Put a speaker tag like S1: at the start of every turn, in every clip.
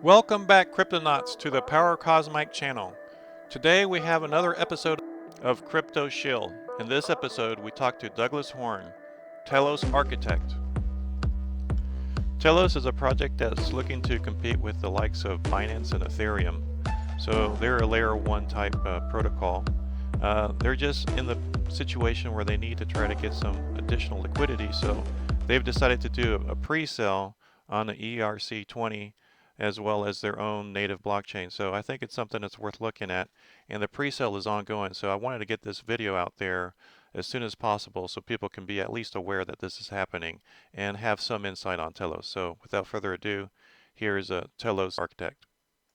S1: Welcome back, Cryptonauts, to the Power Cosmic channel. Today we have another episode of Crypto Shill. In this episode, we talk to Douglas Horn, Telos architect. Telos is a project that's looking to compete with the likes of Binance and Ethereum. So they're a layer 1 type protocol. They're just in the situation where they need to try to get some additional liquidity. So they've decided to do a pre-sale on the ERC20 as well as their own native blockchain. So I think it's something that's worth looking at. And the pre-sale is ongoing. So I wanted to get this video out there as soon as possible so people can be at least aware that this is happening and have some insight on Telos. So without further ado, here's a Telos architect.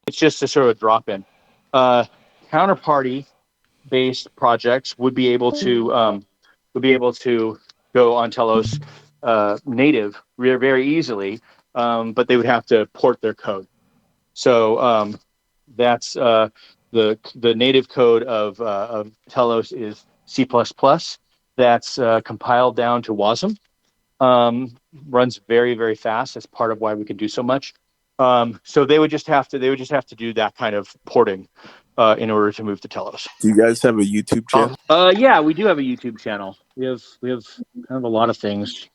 S2: It's just a sort of drop in. Counterparty-based projects would be able to go on Telos native very easily, but they would have to port their code. So that's the native code of Telos is C++. That's compiled down to WASM. Runs very fast. That's part of why we can do so much. So they would just have to do that kind of porting in order to move to Telos.
S3: Do you guys have a YouTube channel?
S2: Yeah, we do have a YouTube channel. We have kind of a lot of things.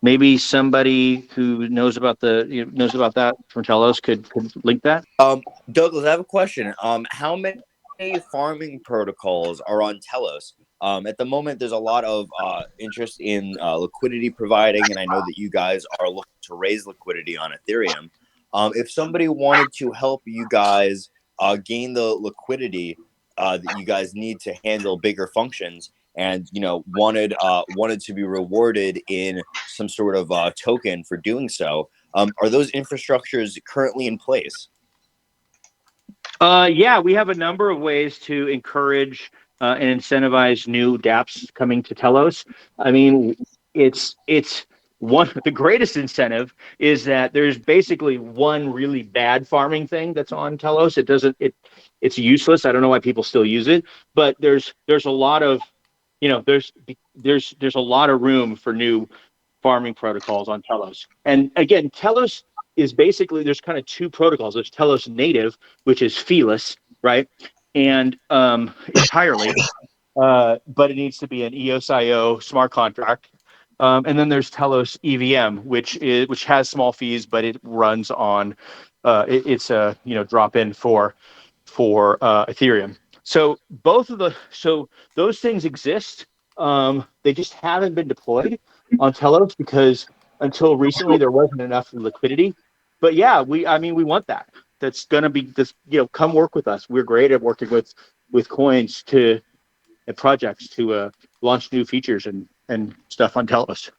S2: Maybe somebody who knows about that from Telos could link that.
S4: Douglas, I have a question. How many farming protocols are on Telos? At the moment, there's a lot of interest in liquidity providing, and I know that you guys are looking to raise liquidity on Ethereum. If somebody wanted to help you guys gain the liquidity that you guys need to handle bigger functions, and wanted to be rewarded in some sort of token for doing so, are those infrastructures currently in place?
S2: Yeah, we have a number of ways to encourage and incentivize new dApps coming to Telos. I mean, it's the greatest incentive is that there's basically one really bad farming thing that's on Telos. It's useless. I don't know why people still use it, but there's a lot of there's a lot of room for new farming protocols on Telos. And again, Telos is basically, there's kind of two protocols. There's Telos native, which is feeless, right? And entirely, but it needs to be an EOS.IO smart contract. And then there's Telos EVM, which has small fees, but it runs on it's a drop in for Ethereum. So those things exist. They just haven't been deployed on Telos because until recently there wasn't enough liquidity. But yeah, we want that. That's gonna be this. Come work with us. We're great at working with coins and projects to launch new features and stuff on Telos.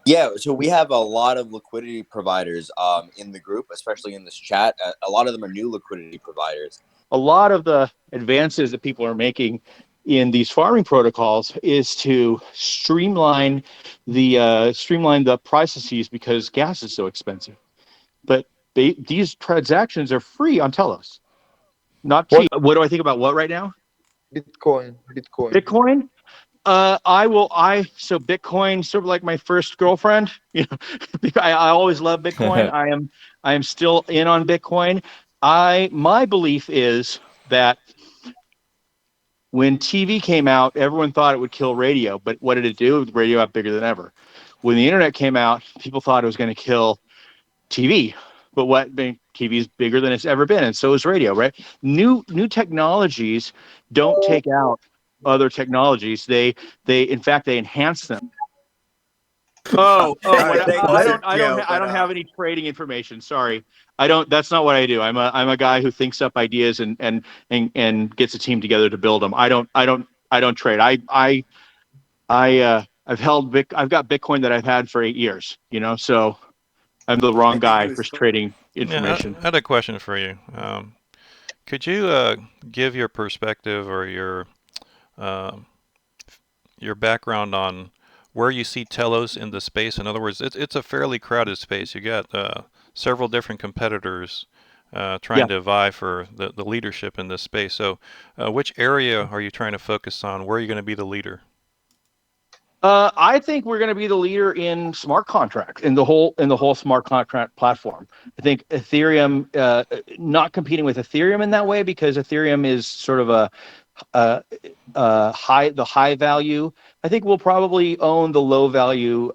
S4: Yeah, so we have a lot of liquidity providers in the group, especially in this chat. A lot of them are new liquidity providers.
S2: A lot of the advances that people are making in these farming protocols is to streamline the processes because gas is so expensive. But these transactions are free on Telos, not cheap. What do I think about what right now?
S3: Bitcoin.
S2: So Bitcoin, sort of like my first girlfriend. I always love Bitcoin. I am still in on Bitcoin. My belief is that when TV came out, everyone thought it would kill radio, but what did it do? Radio got bigger than ever. When the internet came out, people thought it was going to kill TV, but TV is bigger than it's ever been, and so is radio, right? New technologies don't take out other technologies. They in fact they enhance them. I don't have any trading information. Sorry, I don't. That's not what I do. I'm a guy who thinks up ideas and gets a team together to build them. I don't trade. I've got Bitcoin that I've had for 8 years. So I'm the wrong guy for trading information.
S1: Yeah, I had a question for you. Could you give your perspective or your background on where you see Telos in the space? In other words, it's a fairly crowded space. You got several different competitors trying to vie for the leadership in this space. So which area are you trying to focus on? Where are you going to be the leader?
S2: I think we're going to be the leader in smart contract in the whole smart contract platform. I think Ethereum, not competing with Ethereum in that way, because Ethereum is sort of the high value. I think we'll probably own the low value,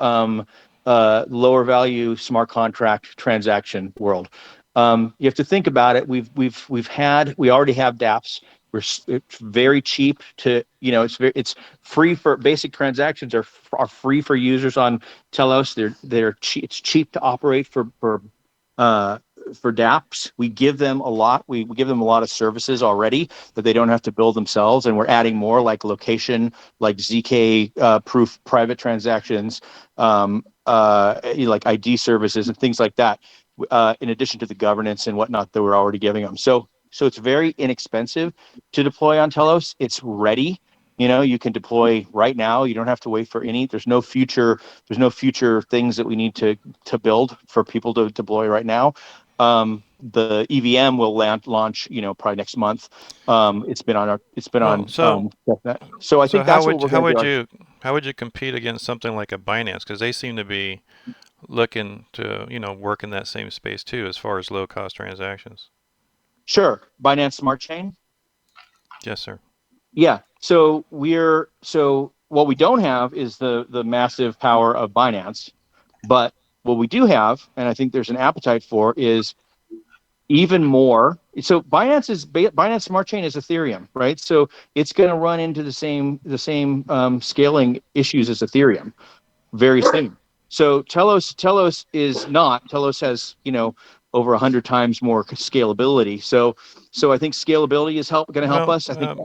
S2: lower value smart contract transaction world. You have to think about it. We already have DApps. It's very cheap to, it's free for basic transactions are free for users on Telos. They're cheap. It's cheap to operate for DApps. We give them a lot. We give them a lot of services already that they don't have to build themselves, and we're adding more, like location, like ZK proof private transactions, like ID services and things like that. In addition to the governance and whatnot that we're already giving them. So it's very inexpensive to deploy on Telos. It's ready. You can deploy right now. You don't have to wait for any. There's no future things that we need to build for people to deploy right now. The EVM will launch, probably next month. It's been on.
S1: Well,
S2: So I
S1: so
S2: think that's what we're
S1: how
S2: going to
S1: would
S2: do.
S1: you compete against something like a Binance, because they seem to be looking to work in that same space too, as far as low cost transactions.
S2: Sure, Binance Smart Chain.
S1: Yes, sir.
S2: Yeah. So what we don't have is the massive power of Binance, but what we do have, and I think there's an appetite for, is even more. So Binance Smart Chain is Ethereum, right? So it's going to run into the same scaling issues as Ethereum very soon. So Telos is not. Telos has over 100 times more scalability. So I think scalability is going to help
S1: Well,
S2: us. I think.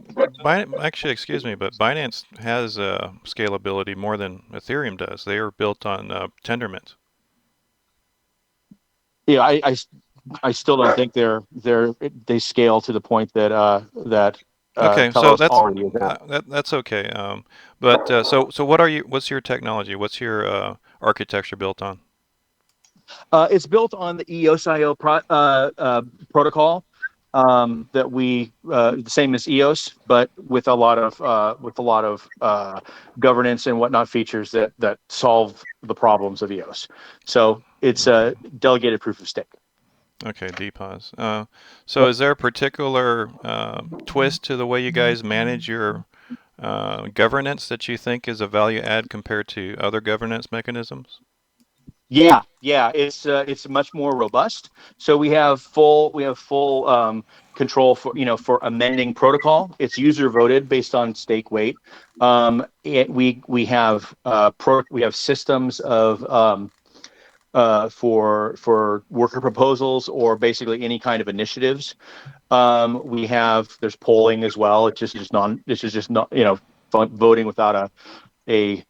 S1: actually, excuse me, but Binance has scalability more than Ethereum does. They are built on Tendermint.
S2: Yeah, I still don't think they scale to the point that
S1: Okay, so
S2: Telos already is at.
S1: that's okay. But so what are you? What's your technology? What's your architecture built on?
S2: It's built on the EOS.io protocol, that the same as EOS, but with a lot of governance and whatnot features that solve the problems of EOS. So it's a delegated proof of stake.
S1: Okay, DPoS. So is there a particular twist to the way you guys manage your governance that you think is a value add compared to other governance mechanisms?
S2: Yeah, it's much more robust. So we have full control for amending protocol. It's user voted based on stake weight. We have systems of for worker proposals or basically any kind of initiatives. There's polling as well. This is just not voting without a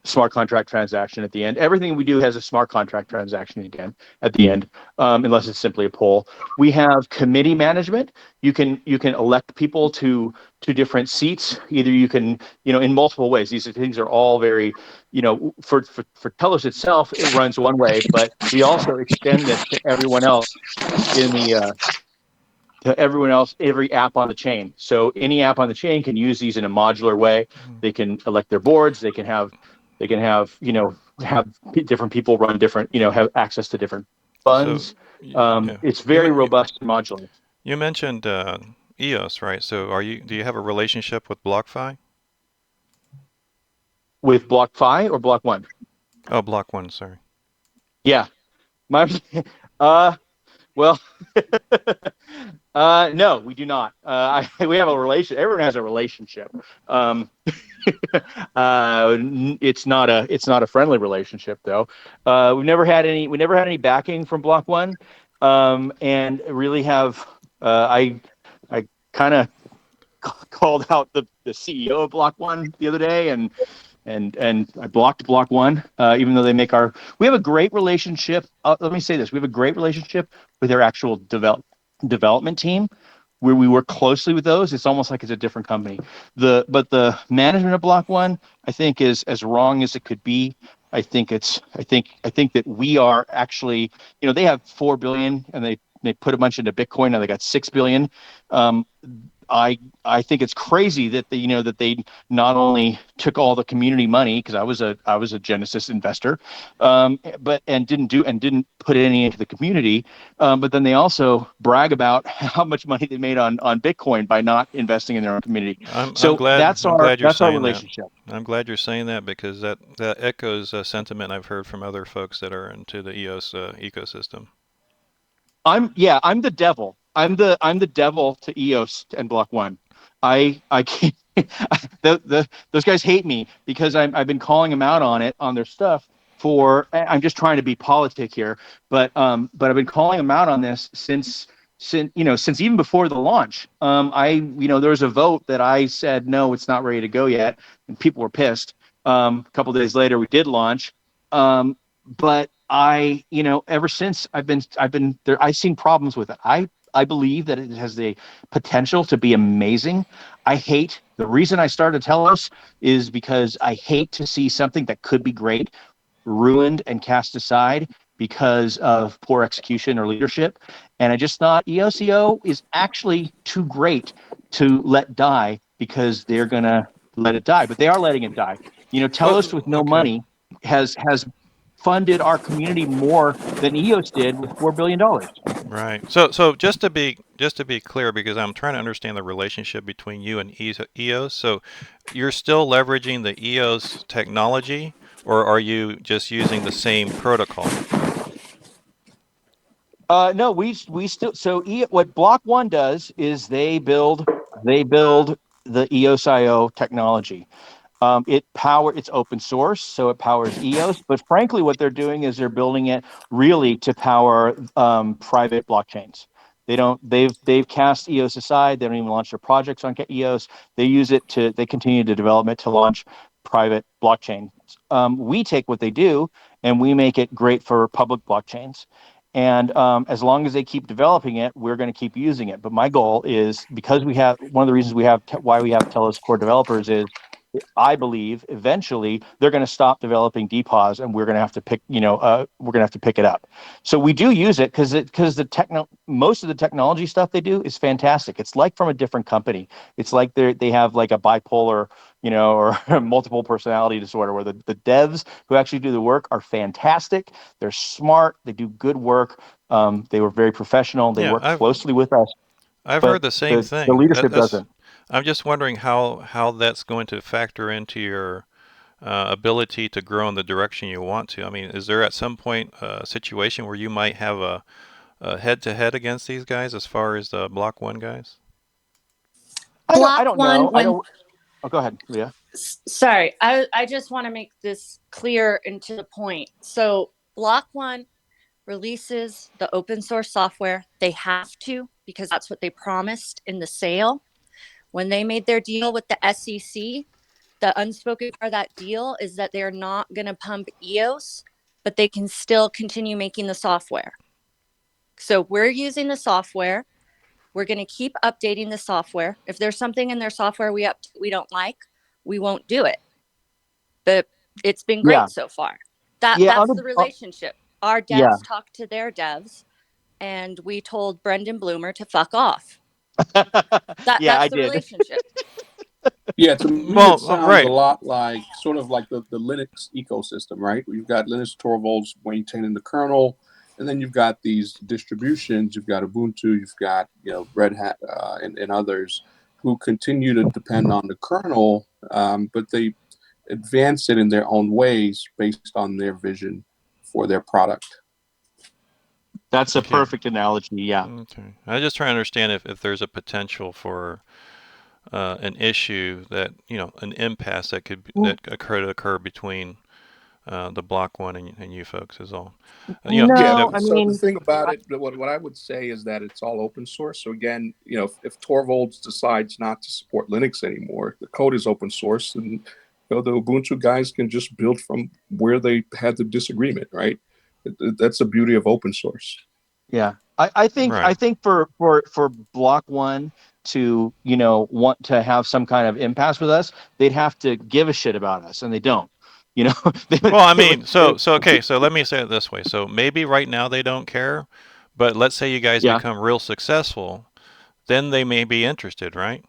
S2: smart contract transaction at the end. Everything we do has a smart contract transaction again at the end, unless it's simply a poll. We have committee management. You can elect people to different seats. Either you can, in multiple ways. These things are all very, for Telos itself, it runs one way, but we also extend this to everyone else in the every app on the chain. So any app on the chain can use these in a modular way. They can elect their boards. They can have different people run different, have access to different
S1: So,
S2: funds.
S1: yeah,
S2: It's very robust and modular.
S1: you mentioned EOS, right? So do you have a relationship with BlockFi?
S2: With BlockFi or Block One?
S1: Oh, Block One, sorry.
S2: Yeah, my well, no, we do not. We have a relation. Everyone has a relationship. It's not a friendly relationship though. We never had any backing from Block One, and really have. I kind of called out the CEO of Block One the other day, and I blocked Block One, even though we have a great relationship. Let me say this: we have a great relationship with their actual development team, where we work closely with those. It's almost like it's a different company. But the management of Block One, I think, is as wrong as it could be. I think that we are actually, they have 4 billion and they put a bunch into Bitcoin. Now they got 6 billion. I think it's crazy that they not only took all the community money, because I was a Genesis investor, but didn't put any into the community, but then they also brag about how much money they made on Bitcoin by not investing in their own community.
S1: I'm
S2: So
S1: glad you're
S2: that's our
S1: saying that.
S2: relationship.
S1: I'm glad you're saying that because that echoes a sentiment I've heard from other folks that are into the EOS ecosystem.
S2: I'm the devil. I'm the devil to EOS and Block One. I can't. Those guys hate me because I've been calling them out on their stuff for. I'm just trying to be politic here, but I've been calling them out on this since even before the launch. There was a vote that I said no, it's not ready to go yet, and people were pissed. A couple of days later, we did launch. But ever since I've been there, I've seen problems with it. I believe that it has the potential to be amazing. The reason I started Telos is because I hate to see something that could be great ruined and cast aside because of poor execution or leadership. And I just thought EOCO is actually too great to let die because they're going to let it die, but they are letting it die. Telos with no
S1: Okay.
S2: money has funded our community more than EOS did with $4 billion.
S1: Right. So just to be clear, because I'm trying to understand the relationship between you and EOS. So you're still leveraging the EOS technology, or are you just using the same protocol?
S2: No, we still what Block One does is they build the EOSIO technology. It's open source, so it powers EOS. But frankly, what they're doing is they're building it really to power private blockchains. They've cast EOS aside. They don't even launch their projects on EOS. They continue to develop it to launch private blockchains. We take what they do and we make it great for public blockchains. And as long as they keep developing it, we're going to keep using it. But my goal is, because one of the reasons why we have Telos core developers is, I believe eventually they're going to stop developing DPoS, and we're going to have to pick it up. So we do use it because most of the technology stuff they do is fantastic. It's like from a different company. It's like they have like a bipolar, or multiple personality disorder, where the devs who actually do the work are fantastic. They're smart. They do good work. They were very professional. They
S1: Yeah,
S2: work closely with us,
S1: I've
S2: but
S1: heard the same
S2: the
S1: thing.
S2: leadership doesn't.
S1: I'm just wondering how that's going to factor into your ability to grow in the direction you want to. I mean, is there at some point a situation where you might have a head-to-head against these guys as far as the Block One guys?
S2: I
S5: Block
S2: don't
S5: one
S2: know. I
S5: when
S2: don't. Oh, go ahead, Leah.
S5: sorry, I just want to make this clear and to the point. So Block One releases the open source software. They have to, because that's what they promised in the sale. When they made their deal with the SEC, the unspoken part of that deal is that they're not going to pump EOS, but they can still continue making the software. So we're using the software. We're going to keep updating the software. If there's something in their software we don't like, we won't do it. But it's been great
S2: Yeah.
S5: so far.
S2: Yeah.
S5: That's the relationship. Our
S2: Yeah.
S5: devs talk to their devs, and we told Brendan Bloomer to fuck off.
S2: Yeah,
S5: That's
S2: I
S5: the
S2: did.
S5: relationship.
S6: Yeah, to me
S1: Well,
S6: it sounds
S1: right.
S6: a lot like sort of like the Linux ecosystem, right? You've got Linus Torvalds maintaining the kernel, and then you've got these distributions. You've got Ubuntu, you've got Red Hat, and others who continue to depend on the kernel, but they advance it in their own ways based on their vision for their product.
S2: That's a
S1: Okay.
S2: perfect analogy. Yeah.
S1: Okay. I just try to understand if there's a potential for an issue that an impasse that could occur between the Block One and you folks is all.
S2: No,
S6: Yeah.
S2: I
S6: So the
S2: mean,
S6: thing about it, what I would say is that it's all open source. So again, if Torvalds decides not to support Linux anymore, the code is open source, and the Ubuntu guys can just build from where they had the disagreement. Right. That's the beauty of open source.
S2: yeah. I think for Block One to want to have some kind of impasse with us, they'd have to give a shit about us, and they don't.
S1: Well, I mean, okay. So let me say it this way. So maybe right now they don't care, but let's say you guys
S2: Yeah.
S1: become real successful. then they may be interested, right?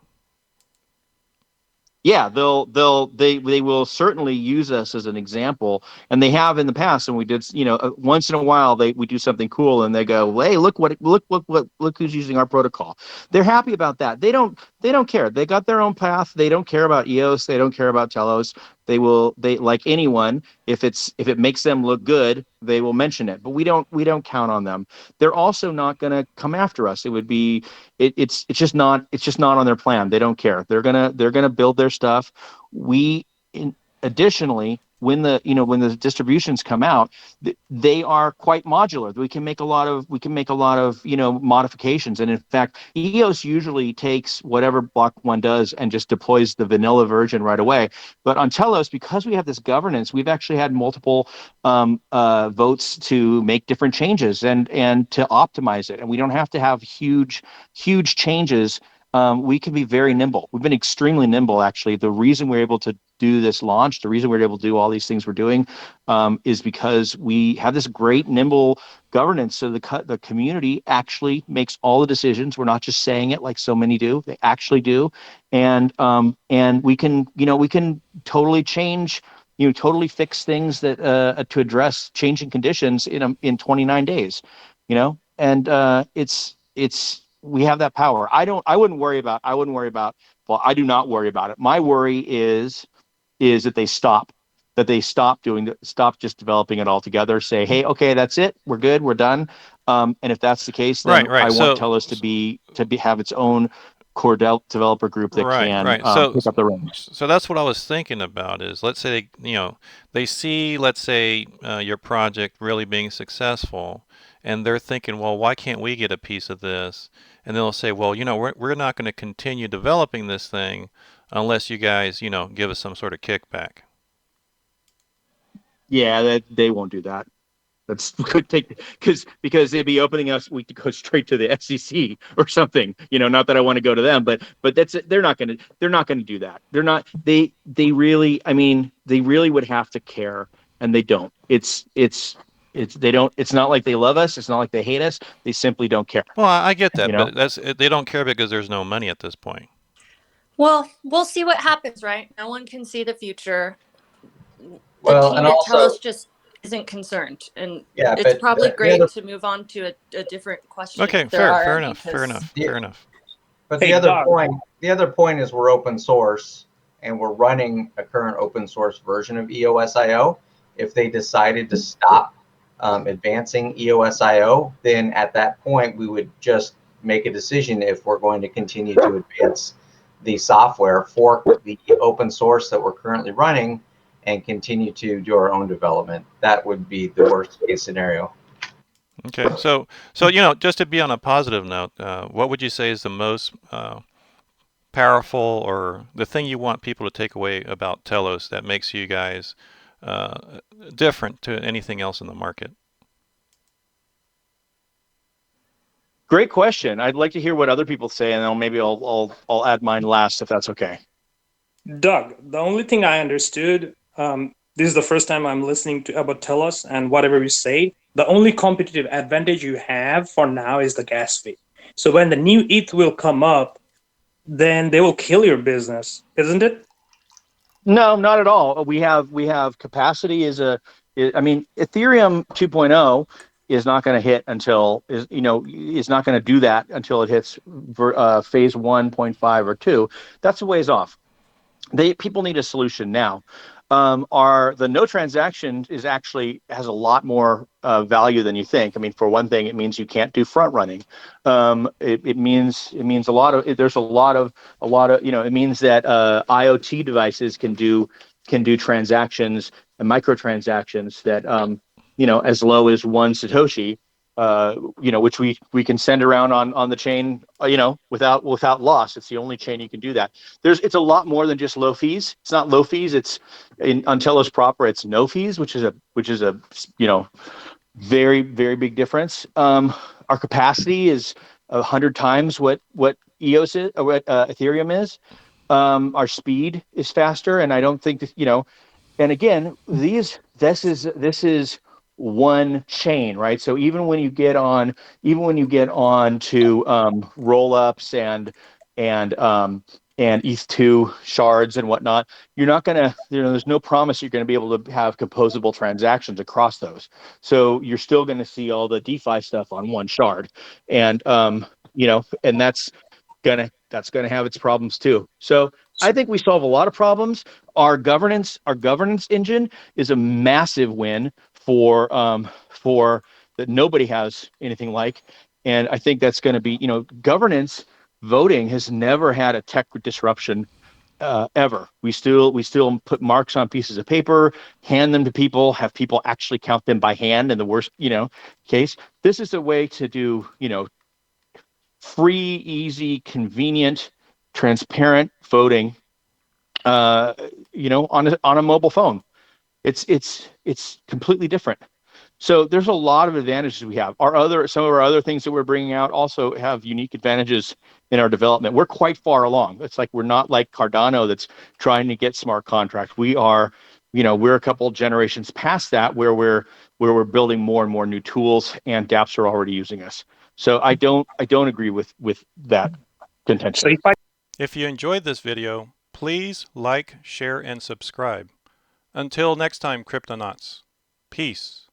S2: Yeah, they will certainly use us as an example, and they have in the past. And we did, once in a while we do something cool, and they go, hey, look who's using our protocol. They're happy about that. They don't care. They got their own path. They don't care about EOS. They don't care about Telos. They like anyone. If it makes them look good, they will mention it. But we don't count on them. They're also not going to come after us. It would be it's just not on their plan. They don't care. They're gonna build their stuff. Additionally, when the distributions come out, they are quite modular. We can make a lot of modifications. And in fact, EOS usually takes whatever Block One does and just deploys the vanilla version right away. But on Telos, because we have this governance, we've actually had multiple votes to make different changes and to optimize it. And we don't have to have huge changes. We can be very nimble. We've been extremely nimble, actually. The reason we're able to do this launch, the reason we're able to do all these things we're doing, is because we have this great nimble governance. So the community actually makes all the decisions. We're not just saying it like so many do. They actually do, and we can totally change. Totally fix things that to address changing conditions in 29 days. And it's we have that power. I wouldn't worry about. Well, I do not worry about it. My worry is that they stop just developing it all together. Say, hey, okay, that's it. We're good. We're done. And if that's the case, then
S1: Right.
S2: I want Telos to have its own core developer group that can pick up the reins.
S1: So that's what I was thinking about. Is, let's say they see, let's say your project really being successful, and they're thinking, well, why can't we get a piece of this? And they'll say, well, we're not going to continue developing this thing unless you guys give us some sort of kickback.
S2: Yeah, they won't do that. That's could take because they'd be opening us. We could go straight to the SEC or something. Not that I want to go to them, but that's it. They're not gonna do that. They're not. They really. I mean, they really would have to care, and they don't. They don't. It's not like they love us. It's not like they hate us. They simply don't care.
S1: Well, I get that, but they don't care because there's no money at this point.
S5: Well, we'll see what happens, right? No one can see the future.
S7: Well, and also,
S5: Telos just isn't concerned, and
S7: yeah,
S5: it's
S7: but
S5: probably great to move on to a different question.
S1: Okay, fair enough.
S7: But the other point is we're open source, and we're running a current open source version of EOSIO. If they decided to stop advancing EOSIO, then at that point we would just make a decision if we're going to continue to advance the software, fork the open source that we're currently running, and continue to do our own development. That would be the worst case scenario.
S1: Okay, so just to be on a positive note, what would you say is the most powerful, or the thing you want people to take away about Telos that makes you guys different to anything else in the market?
S2: Great question. I'd like to hear what other people say, and then maybe I'll add mine last, if that's okay.
S8: Doug, the only thing I understood, this is the first time I'm listening about Telos, and whatever you say, the only competitive advantage you have for now is the gas fee. So when the new ETH will come up, then they will kill your business, isn't it?
S2: No, not at all. We have capacity Ethereum 2.0 is not going to hit until is not going to do that until it hits phase 1.5 or 2. That's a ways off. People need a solution now. The no transaction has a lot more value than you think. I mean, for one thing, it means you can't do front running. It means a lot of. There's a lot of. It means that IoT devices can do transactions and microtransactions that as low as 1 Satoshi. Which we can send around on the chain, without loss. It's the only chain you can do that. It's a lot more than just low fees. It's not low fees. It's on Telos proper. It's no fees, which is a very, very big difference. Our capacity is 100 times what EOS is, or what Ethereum is. Our speed is faster, and I don't think that. And again, this is one chain, right? So even when you get on to roll-ups and ETH2 shards and whatnot, you're not gonna, there's no promise you're gonna be able to have composable transactions across those. So you're still gonna see all the DeFi stuff on one shard, and and that's gonna have its problems too. So I think we solve a lot of problems. Our governance engine is a massive win for that nobody has anything like, and I think that's going to be, governance voting has never had a tech disruption ever. We still put marks on pieces of paper, hand them to people, have people actually count them by hand in the worst case. This is a way to do free, easy, convenient, transparent voting, on a mobile phone. It's completely different. So there's a lot of advantages we have. Some of our other things that we're bringing out also have unique advantages in our development. We're quite far along. It's like we're not like Cardano that's trying to get smart contracts. We are, we're a couple generations past that where we're building more and more new tools, and dApps are already using us. So I don't agree with that contention.
S8: So
S1: If you enjoyed this video, please like, share, and subscribe. Until next time, Cryptonauts. Peace.